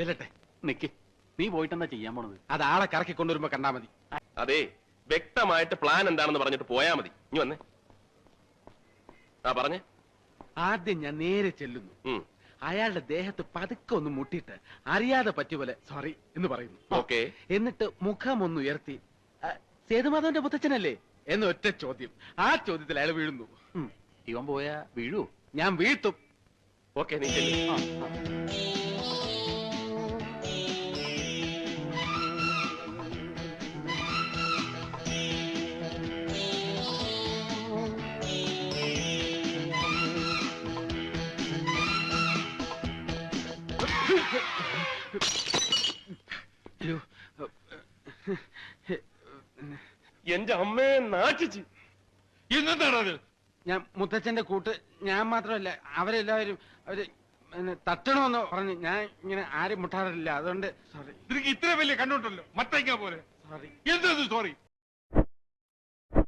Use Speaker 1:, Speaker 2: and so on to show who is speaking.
Speaker 1: ചെല്ലട്ടെ.
Speaker 2: നിക്ക്, നീ പോയിട്ടെന്താ ചെയ്യാൻ പോണത്?
Speaker 1: അത് ആളെ കറക്കി കൊണ്ടുവരുമ്പോ കണ്ടാ മതി.
Speaker 3: അതെ, വ്യക്തമായിട്ട് പ്ലാൻ എന്താണെന്ന് പറഞ്ഞിട്ട് പോയാ മതി. ഇനി വന്നേ. ആ പറഞ്ഞേ.
Speaker 1: ആദ്യം ഞാൻ നേരെ ചെല്ലുന്നു. അയാളുടെ ദേഹത്ത് പതുക്കെ ഒന്ന് മുട്ടിയിട്ട് അറിയാതെ പറ്റിയ പോലെ സോറി എന്ന് പറയുന്നു.
Speaker 3: ഓക്കെ.
Speaker 1: എന്നിട്ട് മുഖം ഒന്ന് ഉയർത്തി സേതുമാധവന്റെ മുത്തച്ഛനല്ലേ എന്ന് ഒറ്റ ചോദ്യം. ആ ചോദ്യത്തിൽ അയാൾ വീഴുന്നു.
Speaker 2: ഇവൻ പോയാ വീഴൂ?
Speaker 1: ഞാൻ വീഴ്ത്തും.
Speaker 3: ഓക്കെ, നീ ചെല്ലു. എന്റെ അമ്മയെ നാട്ടിച്ച്.
Speaker 4: ഇന്നെന്താണത്?
Speaker 1: ഞാൻ മുത്തച്ഛന്റെ കൂട്ട്, ഞാൻ മാത്രമല്ല അവരെല്ലാവരും അവര് തട്ടണമെന്ന് പറഞ്ഞു. ഞാൻ ഇങ്ങനെ ആരും മുട്ടാറില്ല, അതുകൊണ്ട് സോറി.
Speaker 4: നിനക്ക് ഇത്ര വലിയ കണ്ണുണ്ടല്ലോ, മത്തയ്ക്ക പോലെ.
Speaker 1: സോറി.
Speaker 4: എന്തത് സോറി?